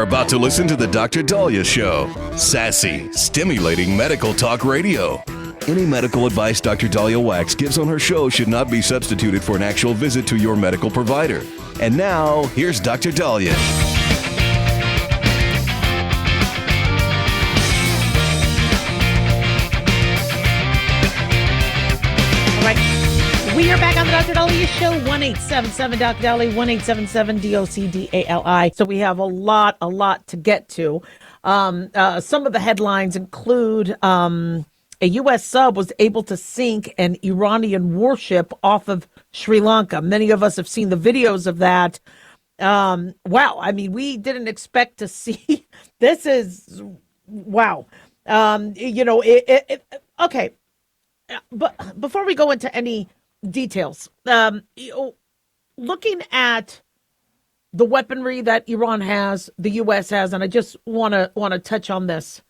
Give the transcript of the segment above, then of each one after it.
about to listen to the Dr. Dahlia Show. Sassy, stimulating medical talk radio. Any medical advice Dr. Dahlia Wax gives on her show should not be substituted for an actual visit to your medical provider. And now, here's Dr. Dahlia. We are back on the Dr. Dahlia Show, 1-877 Dr. Dahlia, 1-877-DOCDALI. So we have a lot to get to. Some of the headlines include a U.S. sub was able to sink an Iranian warship off of Sri Lanka. Many of us have seen the videos of that. Wow. I mean, we didn't expect to see. This is, wow. Okay. But before we go into any details, looking at the weaponry that Iran has, the U.S. has, and I just want to touch on this.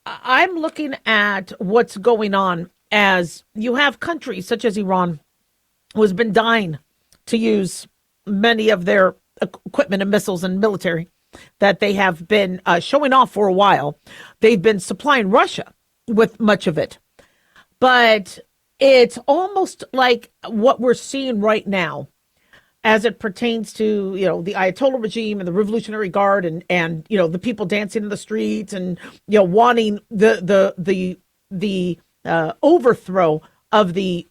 I'm looking at what's going on as you have countries such as Iran, who has been dying to use many of their equipment and missiles and military that they have been showing off for a while. They've been supplying Russia with much of it. But it's almost like what we're seeing right now as it pertains to, the Ayatollah regime and the Revolutionary Guard and the people dancing in the streets and, wanting the overthrow of the,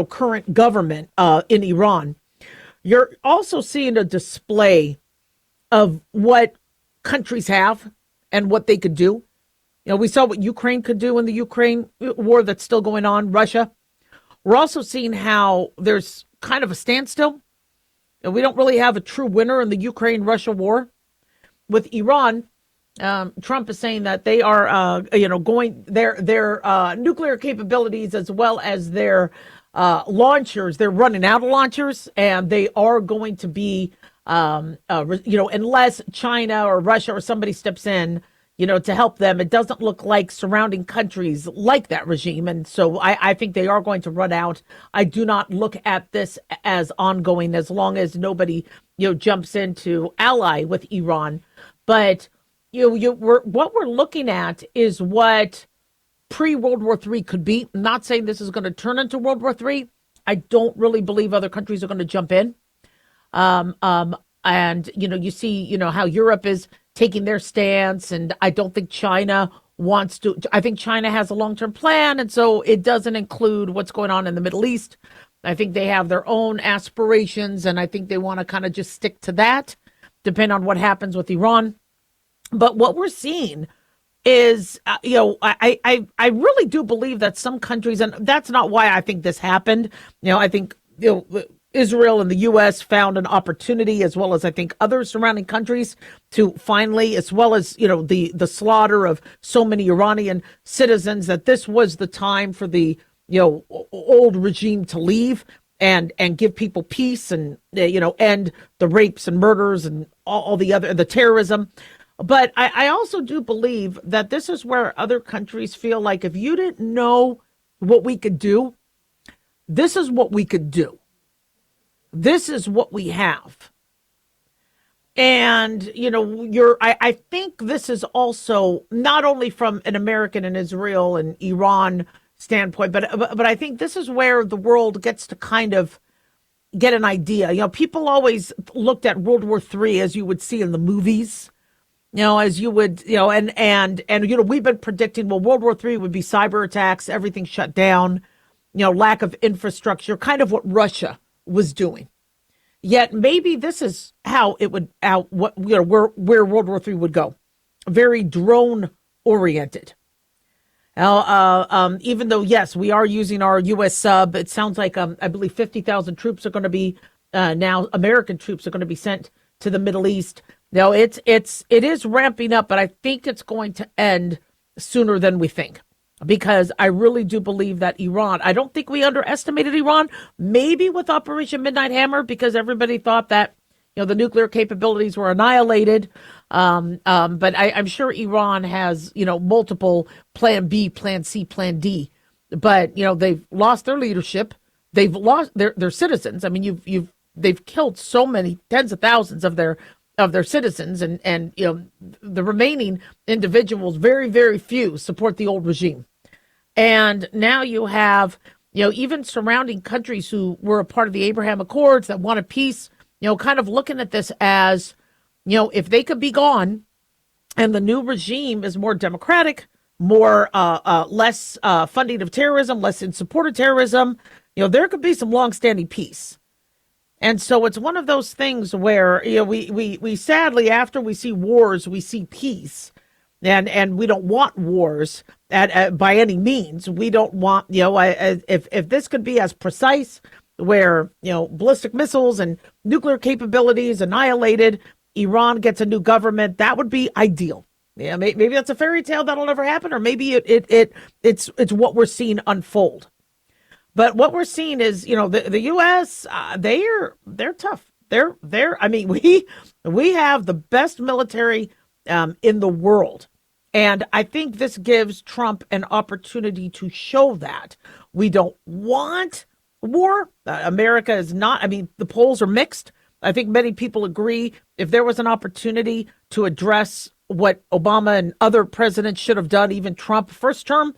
current government in Iran. You're also seeing a display of what countries have and what they could do. We saw what Ukraine could do in the Ukraine war that's still going on, Russia. We're also seeing how there's kind of a standstill. We don't really have a true winner in the Ukraine-Russia war. With Iran, Trump is saying that they are, going their nuclear capabilities as well as their launchers. They're running out of launchers, and they are going to be, unless China or Russia or somebody steps in, to help them. It doesn't look like surrounding countries like that regime. And so I think they are going to run out. I do not look at this as ongoing as long as nobody, jumps in to ally with Iran. But, what we're looking at is what pre-World War III could be. I'm not saying this is going to turn into World War III. I don't really believe other countries are going to jump in. And, you see, how Europe is taking their stance, and I don't think China wants to. I think China has a long-term plan, and so it doesn't include what's going on in the Middle East. I think they have their own aspirations, and I think they want to kind of just stick to that, depending on what happens with Iran. But what we're seeing is, I really do believe that some countries, and that's not why I think this happened. I think, Israel and the U.S. found an opportunity, as well as I think other surrounding countries, to finally, as well as, the slaughter of so many Iranian citizens, that this was the time for the, old regime to leave and give people peace and, end the rapes and murders and all the terrorism. But I also do believe that this is where other countries feel like if you didn't know what we could do, this is what we could do. This is what we have. And, I think this is also not only from an American and Israel and Iran standpoint, but I think this is where the world gets to kind of get an idea. People always looked at World War III as you would see in the movies, as you would, and we've been predicting, well, World War III would be cyber attacks, everything shut down, lack of infrastructure, kind of what Russia was doing. Yet maybe this is how it would where World War III would go, very drone oriented. Now, even though yes, we are using our U.S. sub, it sounds like I believe 50,000 troops are going to be now American troops are going to be sent to the Middle East. Now it is ramping up, but I think it's going to end sooner than we think. Because I really do believe that Iran, I don't think we underestimated Iran, maybe with Operation Midnight Hammer, because everybody thought that, the nuclear capabilities were annihilated. But I'm sure Iran has, multiple plan B, plan C, plan D. But, they've lost their leadership. They've lost their citizens. I mean, they've killed so many tens of thousands of their of their citizens, and the remaining individuals, very, very few support the old regime. And now you have, even surrounding countries who were a part of the Abraham Accords that wanted peace, kind of looking at this as, if they could be gone and the new regime is more democratic, more less funding of terrorism, less in support of terrorism, there could be some longstanding peace. And so it's one of those things where we sadly, after we see wars, we see peace, and we don't want wars by any means. We don't want if this could be as precise, where ballistic missiles and nuclear capabilities annihilated, Iran gets a new government, that would be ideal. Yeah, maybe that's a fairy tale that'll never happen, or maybe it's what we're seeing unfold. But what we're seeing is, the U.S. They're tough. I mean, we have the best military in the world, and I think this gives Trump an opportunity to show that. We don't want war. America is not. I mean, the polls are mixed. I think many people agree if there was an opportunity to address what Obama and other presidents should have done, even Trump first term,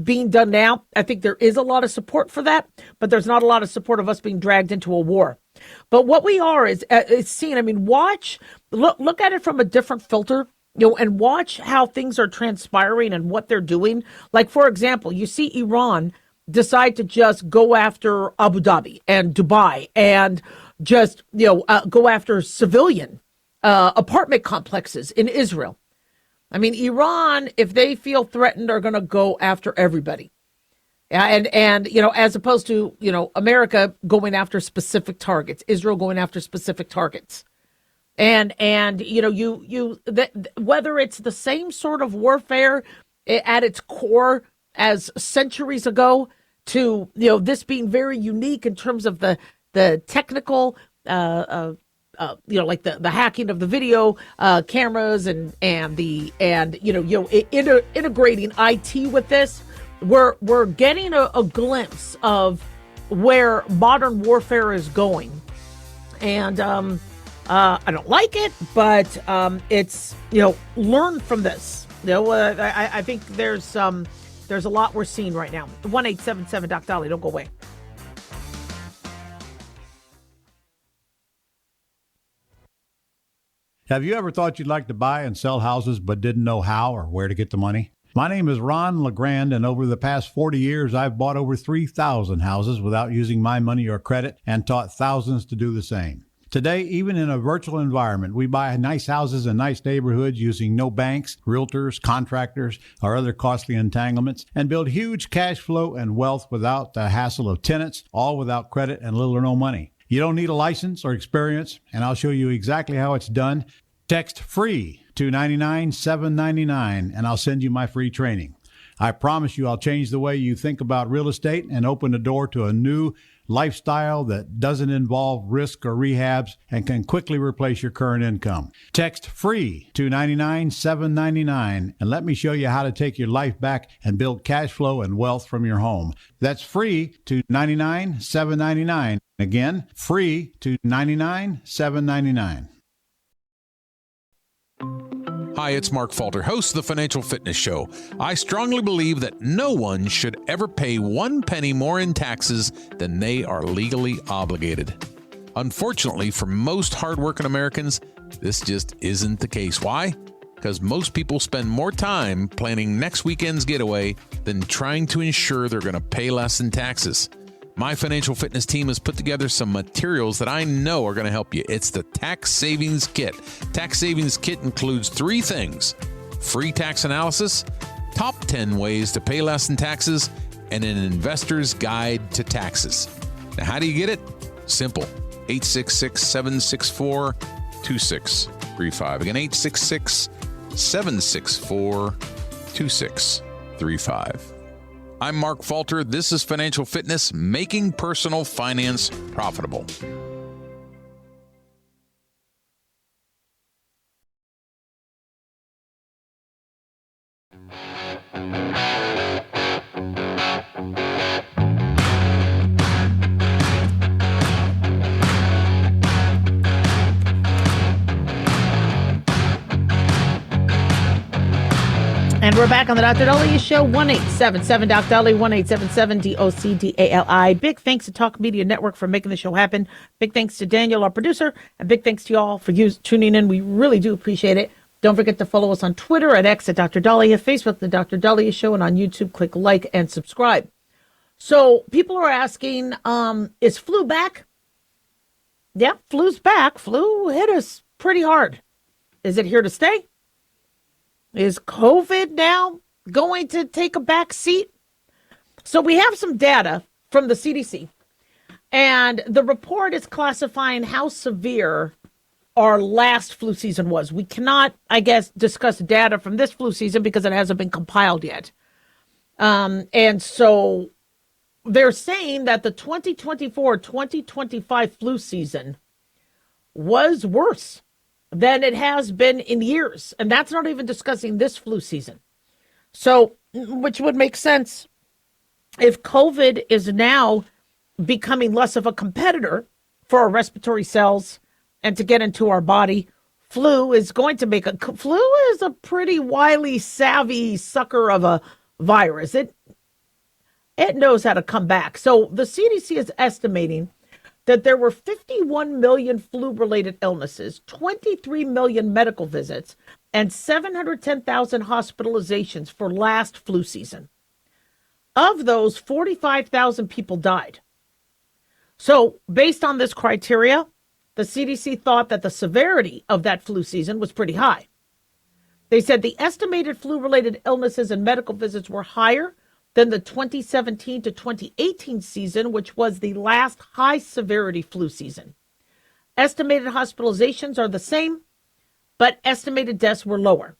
being done now, I think there is a lot of support for that, but there's not a lot of support of us being dragged into a war. But what we are is seeing, I mean, look at it from a different filter, and watch how things are transpiring and what they're doing. Like, for example, you see Iran decide to just go after Abu Dhabi and Dubai and just, go after civilian apartment complexes in Israel. I mean, Iran, if they feel threatened, are going to go after everybody. And as opposed to, America going after specific targets, Israel going after specific targets. And whether it's the same sort of warfare at its core as centuries ago to, this being very unique in terms of the technical, like the hacking of the video cameras and integrating IT with this, we're getting a glimpse of where modern warfare is going, and I don't like it, but it's learn from this. I think there's a lot we're seeing right now. 1-877 Doc Dolly, don't go away. Have you ever thought you'd like to buy and sell houses but didn't know how or where to get the money? My name is Ron LeGrand, and over the past 40 years, I've bought over 3,000 houses without using my money or credit and taught thousands to do the same. Today, even in a virtual environment, we buy nice houses in nice neighborhoods using no banks, realtors, contractors, or other costly entanglements, and build huge cash flow and wealth without the hassle of tenants, all without credit and little or no money. You don't need a license or experience, and I'll show you exactly how it's done. Text FREE to 99799, and I'll send you my free training. I promise you I'll change the way you think about real estate and open the door to a new lifestyle that doesn't involve risk or rehabs and can quickly replace your current income. Text FREE to 99799 and let me show you how to take your life back and build cash flow and wealth from your home. That's FREE to 99799. Again, FREE to 99799. Hi, it's Mark Falter, host of the Financial Fitness Show. I strongly believe that no one should ever pay 1 penny more in taxes than they are legally obligated. Unfortunately, for most hardworking Americans, this just isn't the case. Why? Because most people spend more time planning next weekend's getaway than trying to ensure they're going to pay less in taxes. My financial fitness team has put together some materials that I know are going to help you. It's the Tax Savings Kit. Tax Savings Kit includes 3 things: free tax analysis, top 10 ways to pay less in taxes, and an investor's guide to taxes. Now, how do you get it? Simple. 866-764-2635. Again, 866-764-2635. I'm Mark Falter. This is Financial Fitness, making personal finance profitable. And we're back on the Dr. Daliah Show, 1-877 Doc Dali, 1-877 DOCDALI. Big thanks to Talk Media Network for making the show happen. Big thanks to Daniel, our producer, and big thanks to y'all for tuning in. We really do appreciate it. Don't forget to follow us on Twitter at X at Dr. Daliah, Facebook, The Dr. Daliah Show, and on YouTube, click like and subscribe. So people are asking, is flu back? Yeah, flu's back. Flu hit us pretty hard. Is it here to stay? Is COVID now going to take a back seat? So we have some data from the CDC, and the report is classifying how severe our last flu season was. We cannot, I guess, discuss data from this flu season because it hasn't been compiled yet. And so they're saying that the 2024-2025 flu season was worse than it has been in years. And that's not even discussing this flu season. So, which would make sense if COVID is now becoming less of a competitor for our respiratory cells and to get into our body. Flu is a pretty wily, savvy sucker of a virus. It knows how to come back. So the CDC is estimating that there were 51 million flu-related illnesses, 23 million medical visits, and 710,000 hospitalizations for last flu season. Of those, 45,000 people died. So based on this criteria, the CDC thought that the severity of that flu season was pretty high. They said the estimated flu-related illnesses and medical visits were higher than the 2017 to 2018 season, which was the last high-severity flu season. Estimated hospitalizations are the same, but estimated deaths were lower.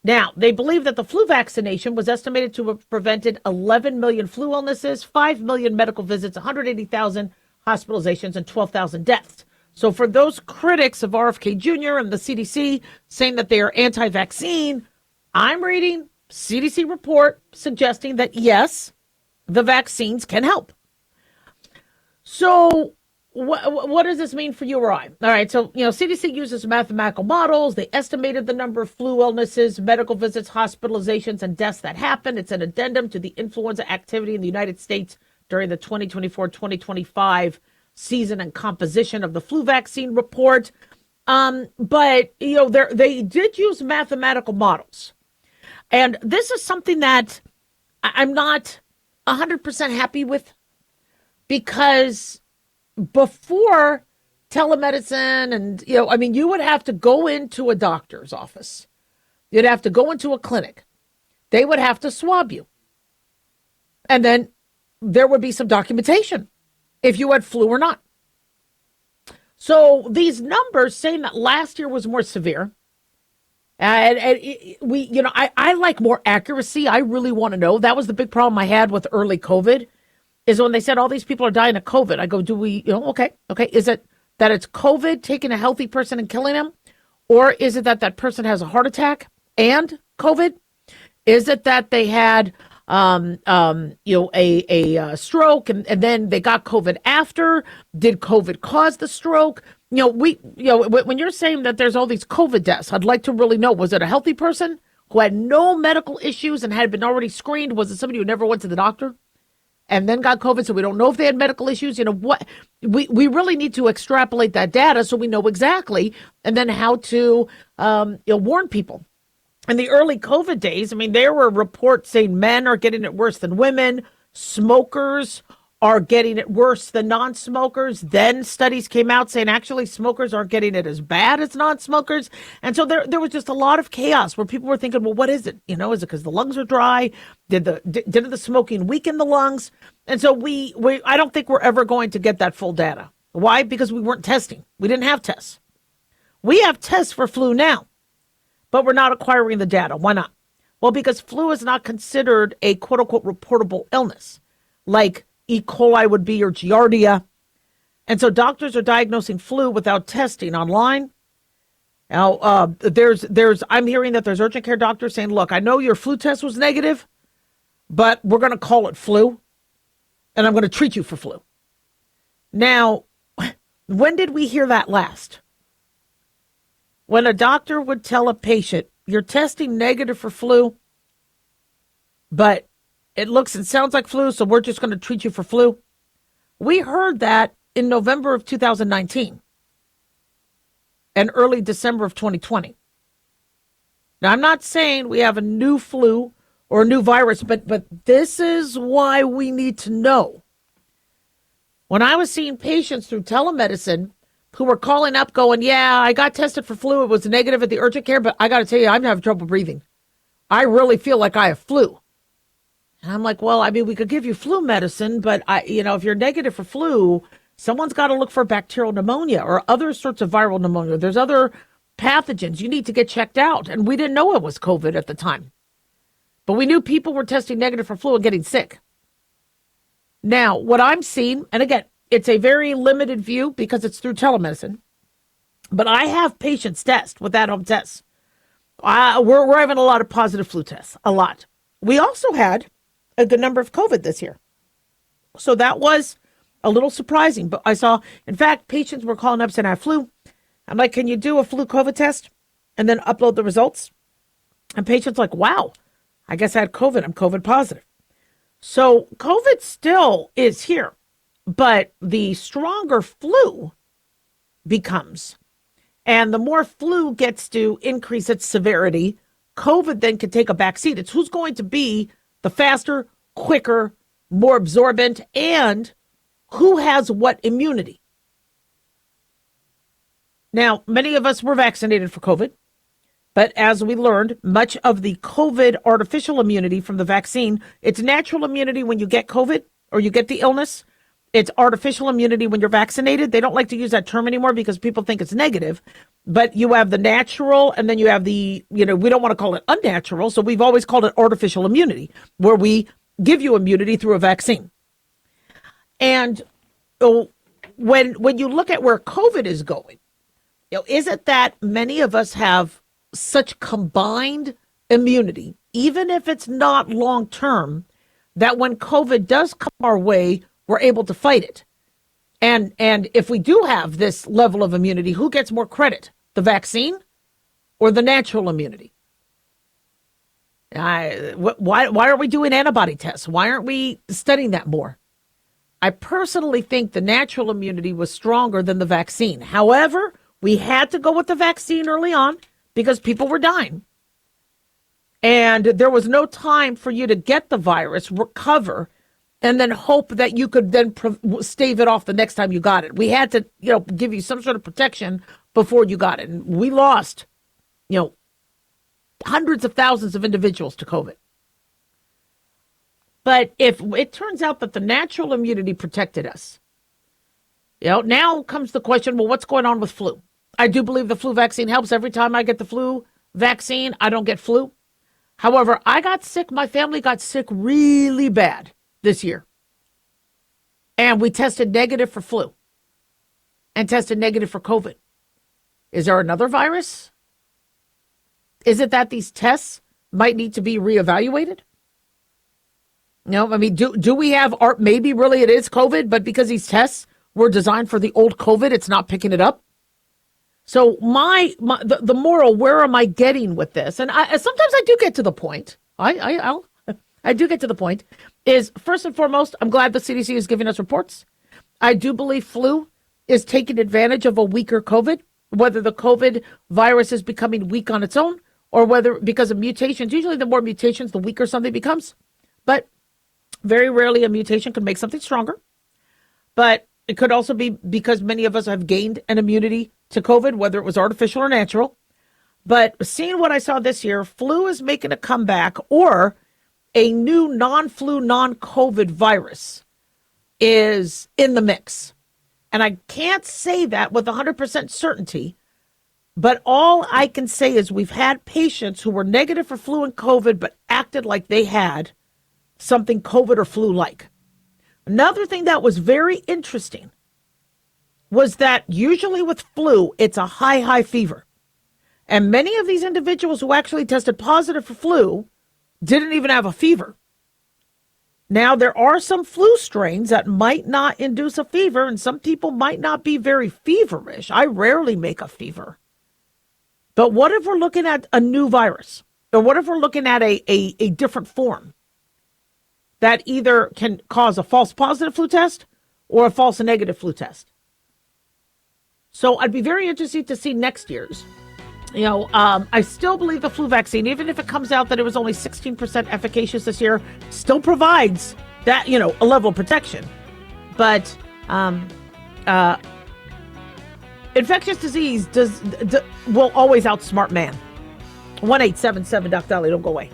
Now, they believe that the flu vaccination was estimated to have prevented 11 million flu illnesses, 5 million medical visits, 180,000 hospitalizations, and 12,000 deaths. So for those critics of RFK Jr. and the CDC saying that they are anti-vaccine, I'm reading CDC report suggesting that, yes, the vaccines can help. So what does this mean for you or I? All right, so, CDC uses mathematical models. They estimated the number of flu illnesses, medical visits, hospitalizations, and deaths that happened. It's an addendum to the influenza activity in the United States during the 2024-2025 season and composition of the flu vaccine report. But, they did use mathematical models. And this is something that I'm not 100% happy with, because before telemedicine and, you would have to go into a doctor's office. You'd have to go into a clinic. They would have to swab you. And then there would be some documentation if you had flu or not. So these numbers saying that last year was more severe. And I like more accuracy. I really want to know. That was the big problem I had with early COVID, is when they said all these people are dying of COVID. I go, okay. Is it that it's COVID taking a healthy person and killing him? Or is it that that person has a heart attack and COVID? Is it that they had, a stroke and then they got COVID after? Did COVID cause the stroke? When you're saying that there's all these COVID deaths, I'd like to really know, was it a healthy person who had no medical issues and had been already screened? Was it somebody who never went to the doctor and then got COVID? So we don't know if they had medical issues. We really need to extrapolate that data so we know exactly, and then how to, warn people. In the early COVID days, there were reports saying men are getting it worse than women. Smokers are getting it worse than non-smokers. Then studies came out saying actually smokers aren't getting it as bad as non-smokers. And so there was just a lot of chaos where people were thinking, well, what is it? Is it because the lungs are dry? Did the smoking weaken the lungs? And so I don't think we're ever going to get that full data. Why? Because we weren't testing. We didn't have tests. We have tests for flu now, but we're not acquiring the data. Why not? Well, because flu is not considered a quote unquote reportable illness like E. coli would be, or Giardia. And so doctors are diagnosing flu without testing online. Now, I'm hearing that there's urgent care doctors saying, look, I know your flu test was negative, but we're going to call it flu, and I'm going to treat you for flu. Now, when did we hear that last? When a doctor would tell a patient you're testing negative for flu, but it looks and sounds like flu, so we're just going to treat you for flu. We heard that in November of 2019 and early December of 2020. Now, I'm not saying we have a new flu or a new virus, but this is why we need to know. When I was seeing patients through telemedicine who were calling up going, yeah, I got tested for flu. It was negative at the urgent care, but I got to tell you, I'm having trouble breathing. I really feel like I have flu. And I'm like, well, I mean, we could give you flu medicine, but if you're negative for flu, someone's got to look for bacterial pneumonia or other sorts of viral pneumonia. There's other pathogens you need to get checked out. And we didn't know it was COVID at the time. But we knew people were testing negative for flu and getting sick. Now, what I'm seeing, and again, it's a very limited view because it's through telemedicine, but I have patients test with at-home tests. We're having a lot of positive flu tests, a lot. We also had a good number of COVID this year. So that was a little surprising. But I saw, in fact, patients were calling up saying, I have flu. I'm like, can you do a flu COVID test and then upload the results? And patients like, wow, I guess I had COVID. I'm COVID positive. So COVID still is here, but the stronger flu becomes, and the more flu gets to increase its severity, COVID then can take a back seat. It's who's going to be the faster, quicker, more absorbent, and who has what immunity. Now, many of us were vaccinated for COVID, but as we learned, much of the COVID artificial immunity from the vaccine, it's natural immunity when you get COVID or you get the illness. It's artificial immunity when you're vaccinated. They don't like to use that term anymore because people think it's negative. But you have the natural, and then you have the, we don't want to call it unnatural. So we've always called it artificial immunity, where we give you immunity through a vaccine. And when you look at where COVID is going, is it that many of us have such combined immunity, even if it's not long term, that when COVID does come our way, we're able to fight it. And if we do have this level of immunity, who gets more credit, the vaccine or the natural immunity? Why are we doing antibody tests? Why aren't we studying that more? I personally think the natural immunity was stronger than the vaccine. However, we had to go with the vaccine early on because people were dying. And there was no time for you to get the virus, recover, and then hope that you could then stave it off the next time you got it. We had to, give you some sort of protection before you got it. And we lost, hundreds of thousands of individuals to COVID. But if it turns out that the natural immunity protected us, now comes the question, well, what's going on with flu? I do believe the flu vaccine helps. Every time I get the flu vaccine, I don't get flu. However, I got sick. My family got sick really bad this year. And we tested negative for flu and tested negative for COVID. Is there another virus? Is it that these tests might need to be reevaluated? No, I mean, do we have, maybe really it is COVID, but because these tests were designed for the old COVID, it's not picking it up? So the moral, where am I getting with this? And sometimes I do get to the point. I do get to the point is, first and foremost, I'm glad the CDC is giving us reports. I do believe flu is taking advantage of a weaker COVID, whether the COVID virus is becoming weak on its own or whether because of mutations. Usually the more mutations, the weaker something becomes. But very rarely a mutation can make something stronger. But it could also be because many of us have gained an immunity to COVID, whether it was artificial or natural. But seeing what I saw this year, flu is making a comeback, or a new non-flu, non-COVID virus is in the mix. And I can't say that with 100% certainty, but all I can say is we've had patients who were negative for flu and COVID, but acted like they had something COVID or flu-like. Another thing that was very interesting was that usually with flu, it's a high fever. And many of these individuals who actually tested positive for flu didn't even have a fever. Now, there are some flu strains that might not induce a fever, and some people might not be very feverish. I rarely make a fever. But what if we're looking at a new virus? Or what if we're looking at a different form that either can cause a false positive flu test or a false negative flu test? So I'd be very interested to see next year's. I still believe the flu vaccine, even if it comes out that it was only 16% efficacious this year, still provides that, a level of protection. But infectious disease will always outsmart man. 1-877 Doc Dolly, don't go away.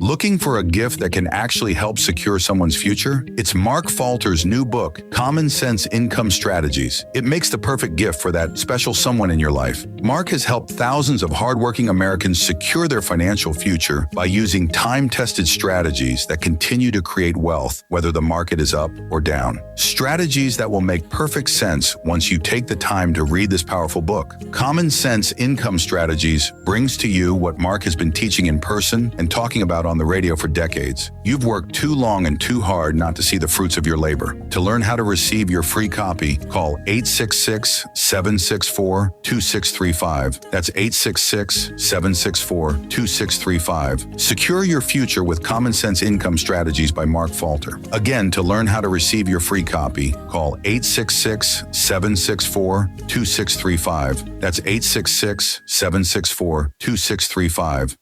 Looking for a gift that can actually help secure someone's future? It's Mark Falter's new book, Common Sense Income Strategies. It makes the perfect gift for that special someone in your life. Mark has helped thousands of hardworking Americans secure their financial future by using time-tested strategies that continue to create wealth, whether the market is up or down. Strategies that will make perfect sense once you take the time to read this powerful book. Common Sense Income Strategies brings to you what Mark has been teaching in person and talking about on the radio for decades. You've worked too long and too hard not to see the fruits of your labor. To learn how to receive your free copy, call 866-764-2635. That's 866-764-2635. Secure your future with Common Sense Income Strategies by Mark Falter. Again, to learn how to receive your free copy, call 866-764-2635. That's 866-764-2635.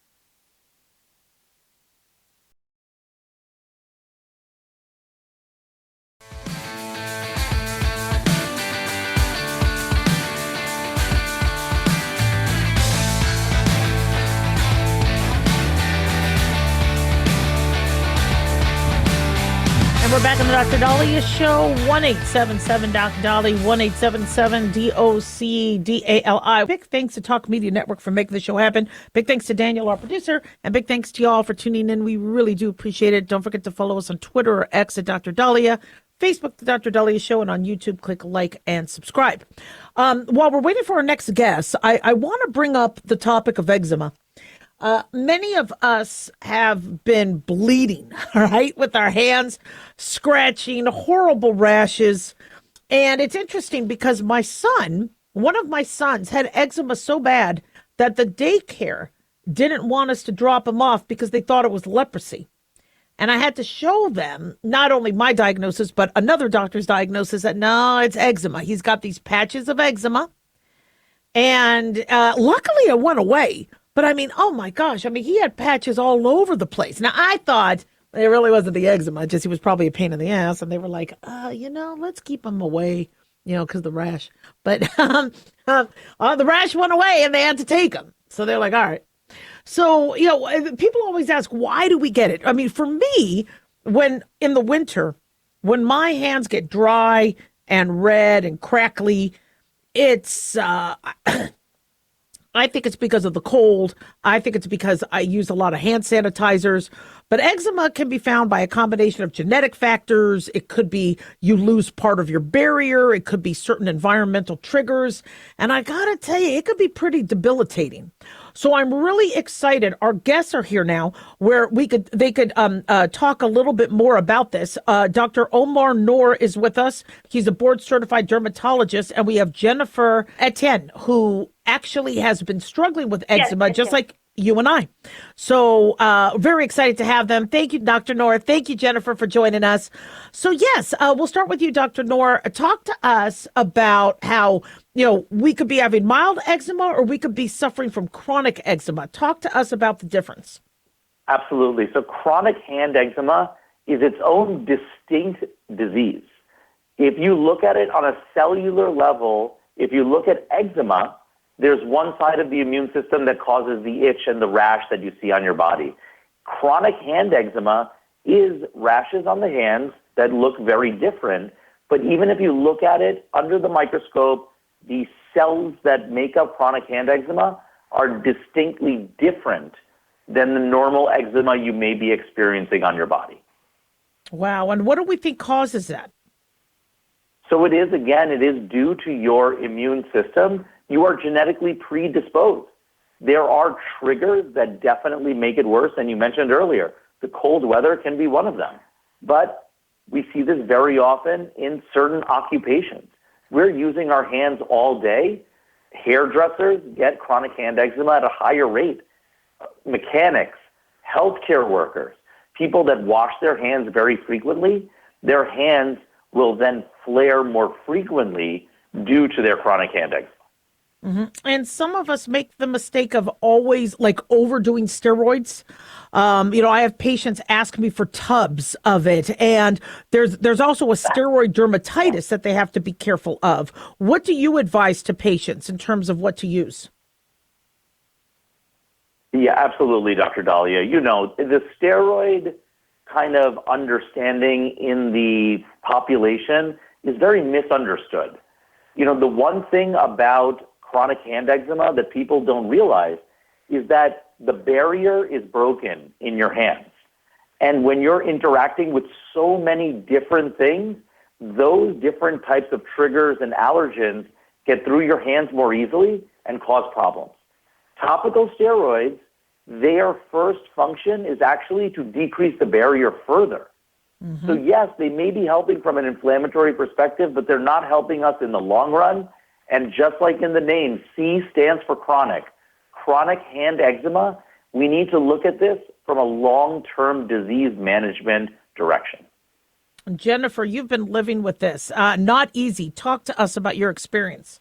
We're back on the Dr. Dahlia Show, 1-877 Dr. Dolly, 1-877-DOC-DALI. Big thanks to Talk Media Network for making the show happen. Big thanks to Daniel, our producer, and big thanks to y'all for tuning in. We really do appreciate it. Don't forget to follow us on Twitter or X at Dr. Dahlia, Facebook, The Dr. Dahlia Show, and on YouTube, click like and subscribe. While we're waiting for our next guest, I want to bring up the topic of eczema. Many of us have been bleeding, all right, with our hands, scratching, horrible rashes. And it's interesting because one of my sons had eczema so bad that the daycare didn't want us to drop him off because they thought it was leprosy. And I had to show them not only my diagnosis, but another doctor's diagnosis that, no, it's eczema. He's got these patches of eczema. And luckily it went away. But I mean, oh my gosh, he had patches all over the place. Now, I thought it really wasn't the eczema, just he was probably a pain in the ass. And they were like, let's keep him away, because the rash. But the rash went away and they had to take him. So they're like, all right. So, people always ask, why do we get it? For me, when in the winter, when my hands get dry and red and crackly, it's... I think it's because of the cold. I think it's because I use a lot of hand sanitizers. But eczema can be found by a combination of genetic factors. It could be you lose part of your barrier. It could be certain environmental triggers. And I got to tell you, it could be pretty debilitating. So I'm really excited. Our guests are here now where they could talk a little bit more about this. Dr. Omar Noor is with us. He's a board certified dermatologist. And we have Jennifer Etienne, who actually has been struggling with eczema, just like you and I. So very excited to have them. Thank you, Dr. Noor. Thank you, Jennifer, for joining us. So yes, we'll start with you, Dr. Noor. Talk to us about how, we could be having mild eczema or we could be suffering from chronic eczema. Talk to us about the difference. Absolutely. So chronic hand eczema is its own distinct disease. If you look at it on a cellular level, if you look at eczema, there's one side of the immune system that causes the itch and the rash that you see on your body. Chronic hand eczema is rashes on the hands that look very different, but even if you look at it under the microscope, the cells that make up chronic hand eczema are distinctly different than the normal eczema you may be experiencing on your body. Wow. And what do we think causes that? So it is due to your immune system. You are genetically predisposed There are triggers that definitely make it worse, and you mentioned earlier, the cold weather can be one of them. But we see this very often in certain occupations. We're using our hands all day. Hairdressers get chronic hand eczema at a higher rate. Mechanics, healthcare workers, people that wash their hands very frequently, their hands will then flare more frequently due to their chronic hand eczema. Mm-hmm. And some of us make the mistake of always like overdoing steroids. I have patients ask me for tubs of it, and there's also a steroid dermatitis that they have to be careful of. What do you advise to patients in terms of what to use? Yeah, absolutely, Dr. Dahlia. The steroid kind of understanding in the population is very misunderstood. The one thing about chronic hand eczema that people don't realize is that the barrier is broken in your hands. And when you're interacting with so many different things, those different types of triggers and allergens get through your hands more easily and cause problems. Topical steroids, their first function is actually to decrease the barrier further. Mm-hmm. So yes, they may be helping from an inflammatory perspective, but they're not helping us in the long run. And just like in the name, C stands for chronic. Chronic hand eczema, we need to look at this from a long-term disease management direction. Jennifer, you've been living with this. Not easy. Talk to us about your experience.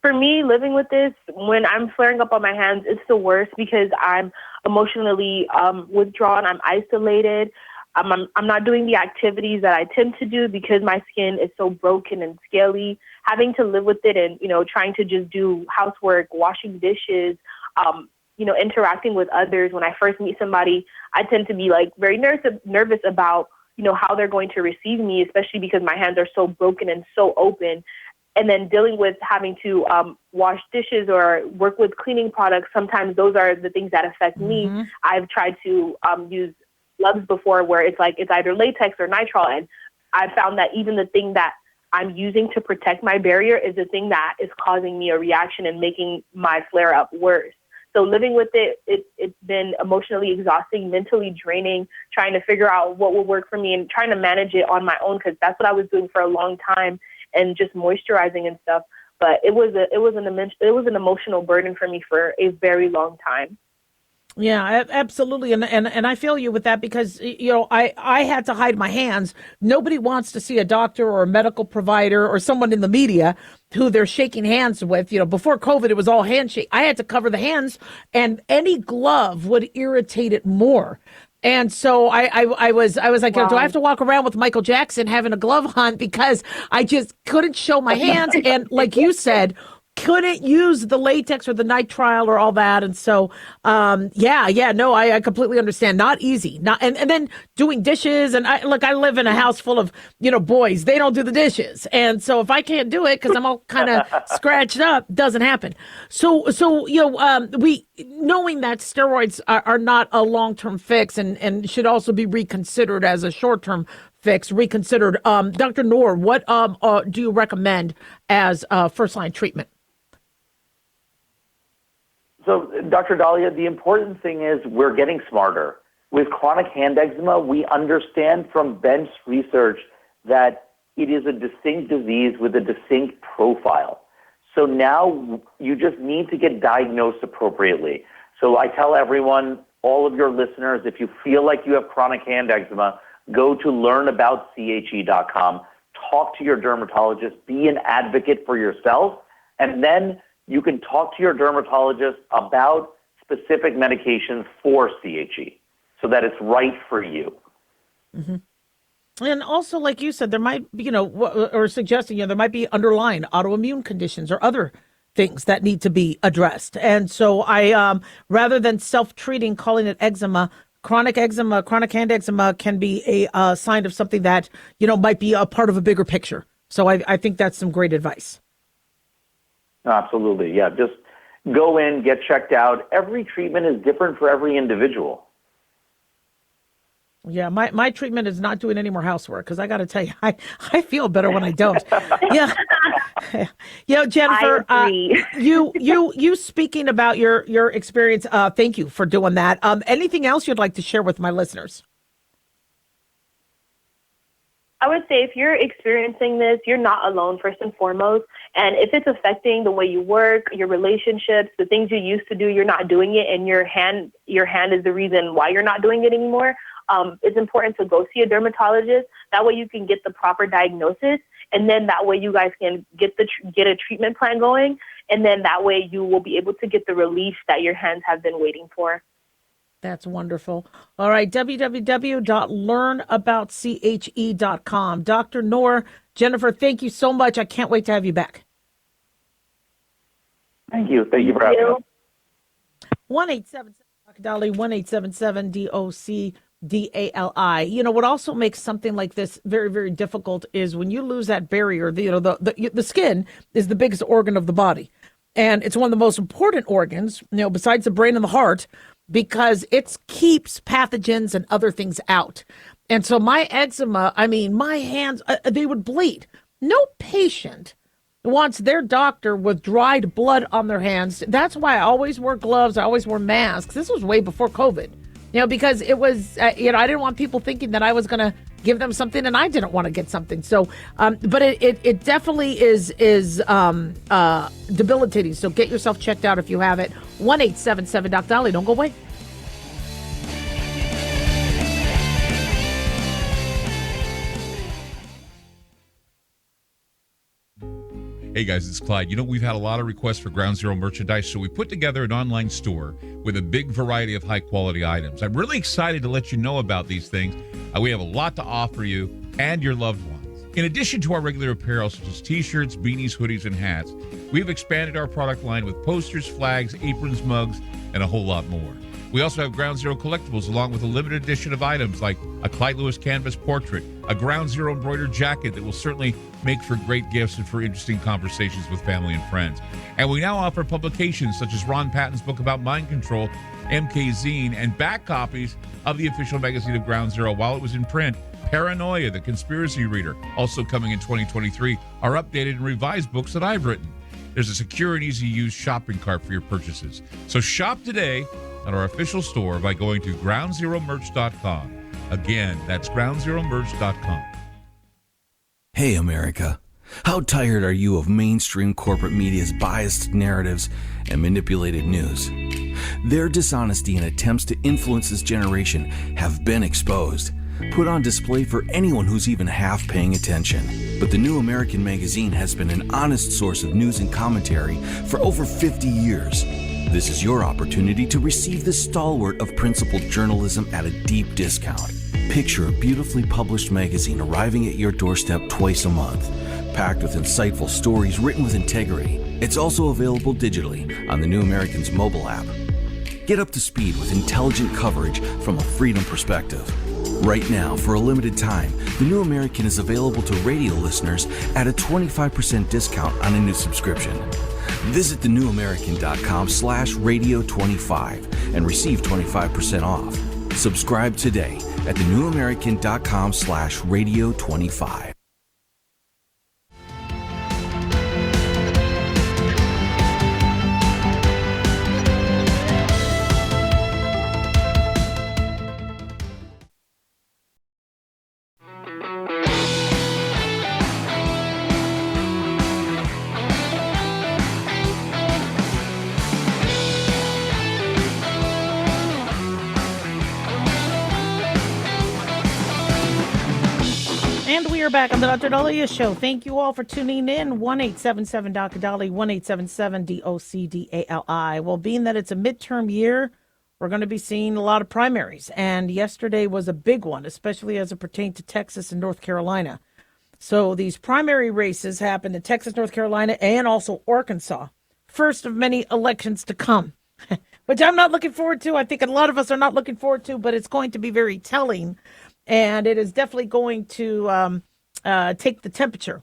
For me, living with this, when I'm flaring up on my hands, it's the worst because I'm emotionally withdrawn. I'm isolated. I'm not doing the activities that I tend to do because my skin is so broken and scaly. Having to live with it and, trying to just do housework, washing dishes, interacting with others. When I first meet somebody, I tend to be like very nervous about, how they're going to receive me, especially because my hands are so broken and so open. And then dealing with having to wash dishes or work with cleaning products, sometimes those are the things that affect me. I've tried to use gloves before where it's either latex or nitrile. And I found that even the thing that I'm using to protect my barrier is the thing that is causing me a reaction and making my flare up worse. So living with it's been emotionally exhausting, mentally draining, trying to figure out what will work for me and trying to manage it on my own because that's what I was doing for a long time and just moisturizing and stuff. But it was an emotional burden for me for a very long time. Yeah, absolutely. And I feel you with that because, I had to hide my hands. Nobody wants to see a doctor or a medical provider or someone in the media who they're shaking hands with. Before COVID, it was all handshake. I had to cover the hands and any glove would irritate it more. And so I was like, wow. Do I have to walk around with Michael Jackson having a glove on because I just couldn't show my hands. And like you said, couldn't use the latex or the nitrile or all that. And so, I completely understand. Not easy. And then doing dishes. And I live in a house full of, boys. They don't do the dishes. And so if I can't do it because I'm all kind of scratched up, doesn't happen. So we knowing that steroids are not a long-term fix and should also be reconsidered as a short-term fix, reconsidered. Dr. Noor, what do you recommend as first-line treatment? So, Dr. Dahlia, the important thing is we're getting smarter. With chronic hand eczema, we understand from bench research that it is a distinct disease with a distinct profile. So now you just need to get diagnosed appropriately. So I tell everyone, all of your listeners, if you feel like you have chronic hand eczema, go to learnaboutche.com, talk to your dermatologist, be an advocate for yourself, and then you can talk to your dermatologist about specific medications for CHE so that it's right for you. Mm-hmm. And also, like you said, there might be, or suggesting, there might be underlying autoimmune conditions or other things that need to be addressed. And so I, rather than self-treating, calling it eczema, chronic hand eczema can be a sign of something that, might be a part of a bigger picture. So I think that's some great advice. Absolutely. Yeah. Just go in, get checked out. Every treatment is different for every individual. Yeah. My treatment is not doing any more housework because I got to tell you, I feel better when I don't. Yeah. Jennifer, I agree. you speaking about your experience. Thank you for doing that. Anything else you'd like to share with my listeners? I would say if you're experiencing this, you're not alone, first and foremost. And if it's affecting the way you work, your relationships, the things you used to do, you're not doing it, and your hand is the reason why you're not doing it anymore, it's important to go see a dermatologist. That way you can get the proper diagnosis, and then that way you guys can get a treatment plan going, and then that way you will be able to get the relief that your hands have been waiting for. That's wonderful. All right, www.learnaboutche.com. Dr. Noor, Jennifer, thank you so much. I can't wait to have you back. Thank you. Thank you for having us. 1-877-DOC-DALI, 1-877-DOC-DALI. You know, what also makes something like this very, very difficult is when you lose that barrier, the skin is the biggest organ of the body. And it's one of the most important organs, besides the brain and the heart, because it keeps pathogens and other things out. And so my eczema, my hands, they would bleed. No patient wants their doctor with dried blood on their hands. That's why I always wear gloves. I always wear masks. This was way before COVID, because it was, I didn't want people thinking that I was going to give them something and I didn't want to get something. So, but it definitely is debilitating. So get yourself checked out if you have it. 1-877-DOC-DALI. Don't go away. Hey guys, it's Clyde. We've had a lot of requests for Ground Zero merchandise, so we put together an online store with a big variety of high-quality items. I'm really excited to let you know about these things. We have a lot to offer you and your loved ones. In addition to our regular apparel, such as t-shirts, beanies, hoodies, and hats, we've expanded our product line with posters, flags, aprons, mugs, and a whole lot more. We also have Ground Zero collectibles, along with a limited edition of items like a Clyde Lewis canvas portrait, a Ground Zero embroidered jacket that will certainly make for great gifts and for interesting conversations with family and friends. And we now offer publications such as Ron Patton's book about mind control, MK Zine, and back copies of the official magazine of Ground Zero while it was in print. Paranoia, the Conspiracy Reader, also coming in 2023, are updated and revised books that I've written. There's a secure and easy-to-use shopping cart for your purchases. So shop today at our official store by going to groundzeromerch.com. Again, that's groundzeromerch.com. Hey, America. How tired are you of mainstream corporate media's biased narratives and manipulated news? Their dishonesty and attempts to influence this generation have been exposed, put on display for anyone who's even half paying attention. But the New American Magazine has been an honest source of news and commentary for over 50 years. This is your opportunity to receive the stalwart of principled journalism at a deep discount. Picture a beautifully published magazine arriving at your doorstep twice a month, packed with insightful stories written with integrity. It's also available digitally on the New American's mobile app. Get up to speed with intelligent coverage from a freedom perspective. Right now, for a limited time, the New American is available to radio listeners at a 25% discount on a new subscription. Visit thenewamerican.com/radio25 and receive 25% off. Subscribe today at thenewamerican.com/radio25. And we are back on the Dr. Dahlia Show. Thank you all for tuning in. 1-877-Dr. 1-877-DOC-DALI. Well, being that it's a midterm year, we're going to be seeing a lot of primaries. And yesterday was a big one, especially as it pertained to Texas and North Carolina. So these primary races happened in Texas, North Carolina, and also Arkansas. First of many elections to come, which I'm not looking forward to. I think a lot of us are not looking forward to, but it's going to be very telling. And it is definitely going to take the temperature,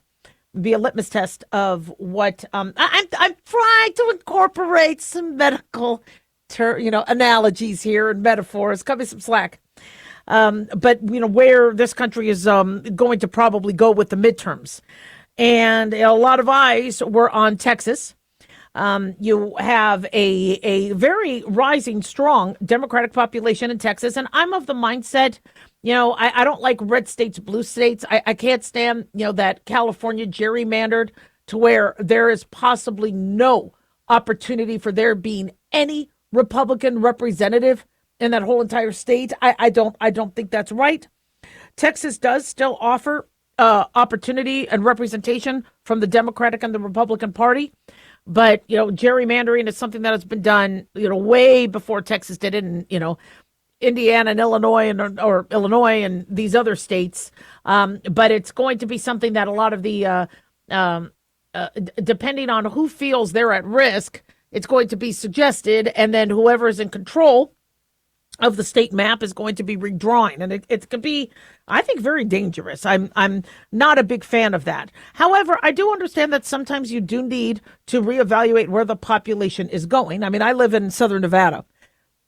be a litmus test of what I'm trying to incorporate some medical, analogies here and metaphors. Cut me some slack. But where this country is going to probably go with the midterms. and a lot of eyes were on Texas. You have a very rising, strong Democratic population in Texas, and I'm of the mindset, I don't like red states, blue states. I can't stand, that California gerrymandered to where there is possibly no opportunity for there being any Republican representative in that whole entire state. I don't think that's right. Texas does still offer opportunity and representation from the Democratic and the Republican Party. But, gerrymandering is something that has been done, way before Texas did it. And, Indiana and Illinois or Illinois and these other states. But it's going to be something that a lot of the, depending on who feels they're at risk, it's going to be suggested. And then whoever is in control of the state map is going to be redrawing. And it could be, I think, very dangerous. I'm not a big fan of that. However, I do understand that sometimes you do need to reevaluate where the population is going. I mean, I live in Southern Nevada,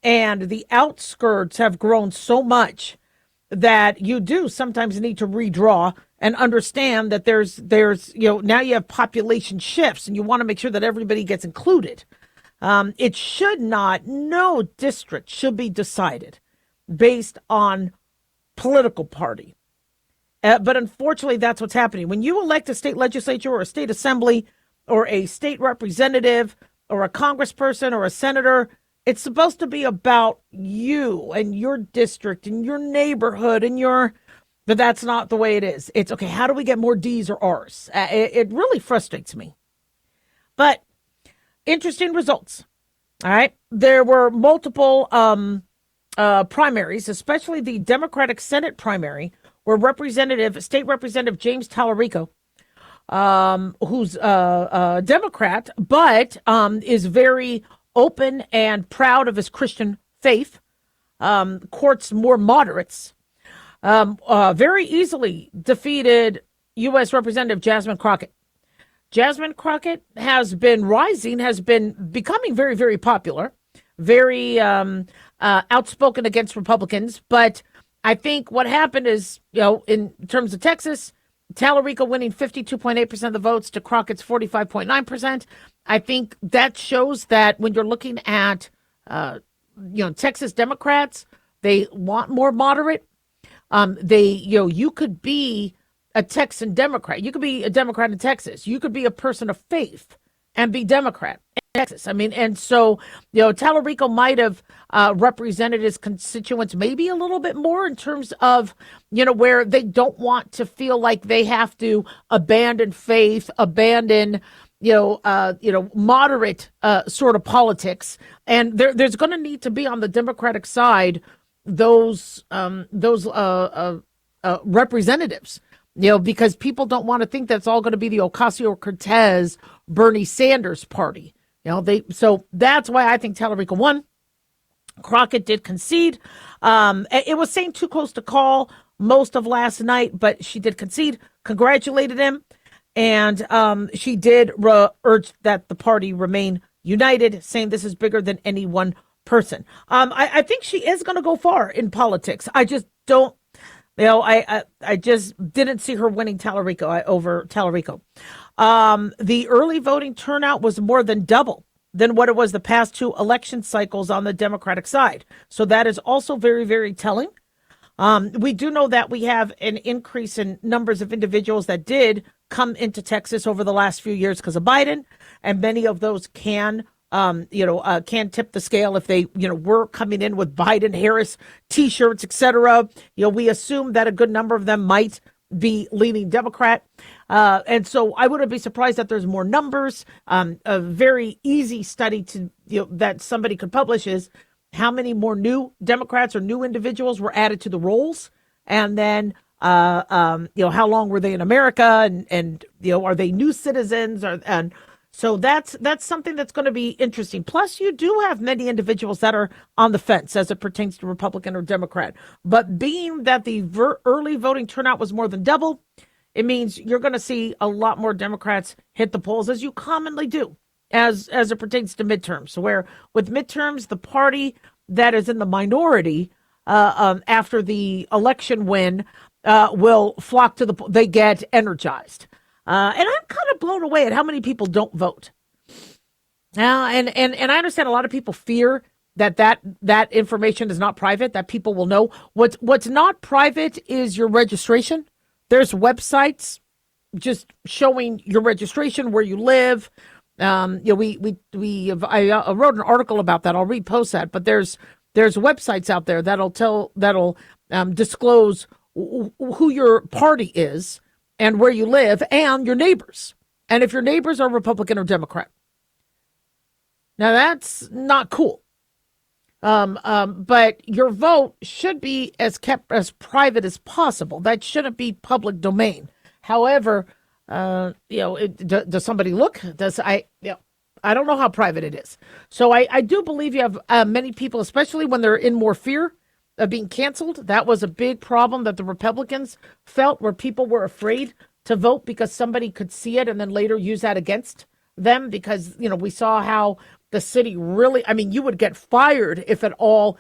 and the outskirts have grown so much that you do sometimes need to redraw and understand that there's now you have population shifts, and you want to make sure that everybody gets included. It should not, no district should be decided based on political party. But unfortunately, that's what's happening. When you elect a state legislature or a state assembly or a state representative or a congressperson or a senator, it's supposed to be about you and your district and your neighborhood but that's not the way it is. It's okay, how do we get more D's or R's? It really frustrates me. But interesting results. All right. There were multiple primaries, especially the Democratic Senate primary, where State Representative James Tallarico, who's a Democrat, but is very open and proud of his Christian faith, courts more moderates, very easily defeated U.S. Representative Jasmine Crockett. Jasmine Crockett has been becoming very, very popular, very outspoken against Republicans. But I think what happened is, in terms of Texas, Tallarico winning 52.8% of the votes to Crockett's 45.9%. I think that shows that when you're looking at, Texas Democrats, they want more moderate. You could be a Texan Democrat. You could be a Democrat in Texas. You could be a person of faith and be Democrat in Texas. I mean, and so, Tallarico might have represented his constituents maybe a little bit more in terms of, where they don't want to feel like they have to abandon faith, abandon, moderate sort of politics. And there's going to need to be on the Democratic side those representatives. Because people don't want to think that's all going to be the Ocasio-Cortez, Bernie Sanders party. So that's why I think Tallarico won. Crockett did concede. It was saying too close to call most of last night, but she did concede, congratulated him, and she did urge that the party remain united, saying this is bigger than any one person. I think she is going to go far in politics. I just don't. I just didn't see her winning over Tallarico. The early voting turnout was more than double than what it was the past two election cycles on the Democratic side. So that is also very, very telling. We do know that we have an increase in numbers of individuals that did come into Texas over the last few years because of Biden, and many of those can tip the scale if they, were coming in with Biden, Harris T-shirts, etc. We assume that a good number of them might be leaning Democrat. And so I wouldn't be surprised that there's more numbers. A very easy study that somebody could publish is how many more new Democrats or new individuals were added to the rolls. And then, how long were they in America, and are they new citizens, and so that's something that's going to be interesting. Plus, you do have many individuals that are on the fence as it pertains to Republican or Democrat. But being that the early voting turnout was more than double, it means you're going to see a lot more Democrats hit the polls, as you commonly do, as it pertains to midterms. So where with midterms, the party that is in the minority after the election win will flock to they get energized. And I'm kind of blown away at how many people don't vote. Now, and I understand a lot of people fear that information is not private, that people will know. What's not private is your registration. There's websites just showing your registration, where you live. I wrote an article about that. I'll repost that. But there's websites out there that'll disclose who your party is and where you live and your neighbors, and if your neighbors are Republican or Democrat. Now that's not cool. But your vote should be kept as private as possible. That shouldn't be public domain. However, does somebody look? I don't know how private it is. So I do believe you have many people, especially when they're in more fear of being canceled. That was a big problem that the Republicans felt, where people were afraid to vote because somebody could see it and then later use that against them. Because, we saw how the city really, you would get fired if at all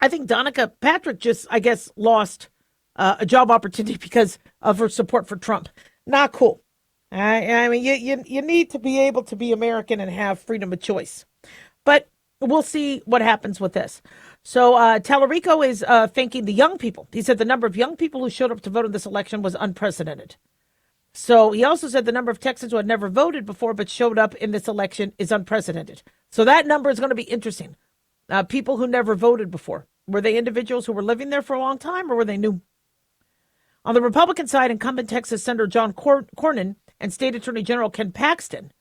I think Danica Patrick just, I guess, lost a job opportunity because of her support for Trump. Not cool. You need to be able to be American and have freedom of choice. But we'll see what happens with this. So Tallarico is thanking the young people. He said the number of young people who showed up to vote in this election was unprecedented. So he also said the number of Texans who had never voted before but showed up in this election is unprecedented. So that number is going to be interesting. People who never voted before. Were they individuals who were living there for a long time, or were they new? On the Republican side, incumbent Texas Senator John Cornyn and State Attorney General Ken Paxton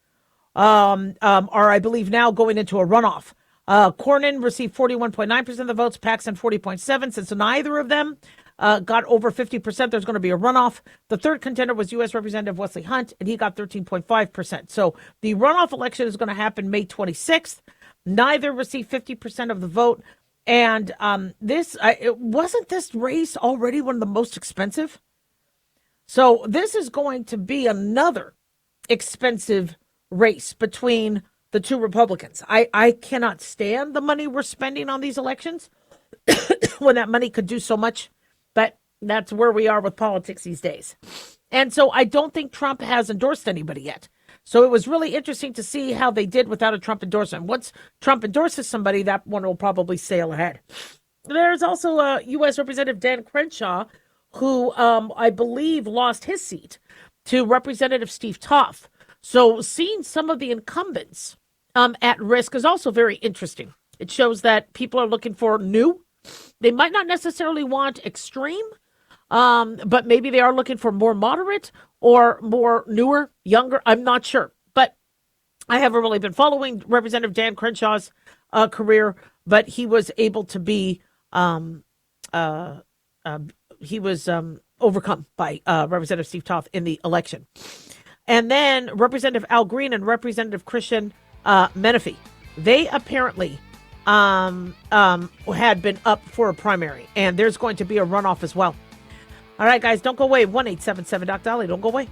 are, I believe, now going into a runoff. Cornyn received 41.9% of the votes, Paxton 40.7%. Since neither of them got over 50%, there's going to be a runoff. The third contender was U.S. Representative Wesley Hunt, and he got 13.5%. So the runoff election is going to happen May 26th. Neither received 50% of the vote. And wasn't this race already one of the most expensive? So this is going to be another expensive race between the two Republicans. I cannot stand the money we're spending on these elections when that money could do so much. But that's where we are with politics these days. And so I don't think Trump has endorsed anybody yet. So it was really interesting to see how they did without a Trump endorsement. Once Trump endorses somebody, that one will probably sail ahead. There's also U.S. Representative Dan Crenshaw, who I believe lost his seat to Representative Steve Toff. So seeing some of the incumbents at risk is also very interesting. It shows that people are looking for new. They might not necessarily want extreme, but maybe they are looking for more moderate or more newer, younger. I'm not sure. But I haven't really been following Representative Dan Crenshaw's career, but he was able to be overcome by Representative Steve Toth in the election. And then Representative Al Green and Representative Christian Menifee, they apparently had been up for a primary, and there's going to be a runoff as well. All right, guys, don't go away. 1-877-Doc-Dolly. Don't go away.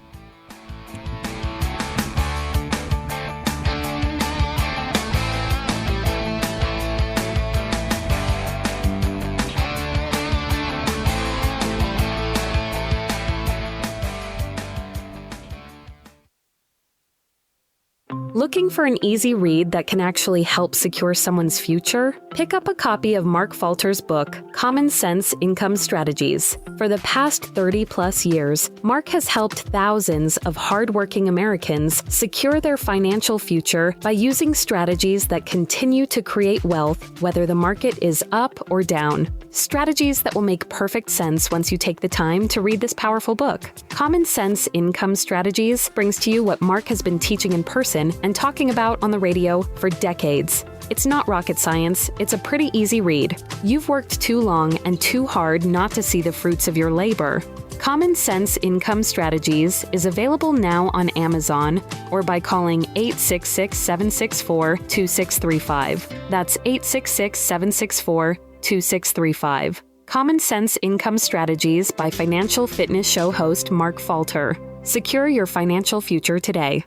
Looking for an easy read that can actually help secure someone's future? Pick up a copy of Mark Falter's book, Common Sense Income Strategies. For the past 30-plus years, Mark has helped thousands of hardworking Americans secure their financial future by using strategies that continue to create wealth, whether the market is up or down. Strategies that will make perfect sense once you take the time to read this powerful book. Common Sense Income Strategies brings to you what Mark has been teaching in person and talking about on the radio for decades. It's not rocket science, it's a pretty easy read. You've worked too long and too hard not to see the fruits of your labor. Common Sense Income Strategies is available now on Amazon or by calling 866-764-2635. That's 866-764-2635. Common Sense Income Strategies by Financial Fitness Show host Mark Falter. Secure your financial future today.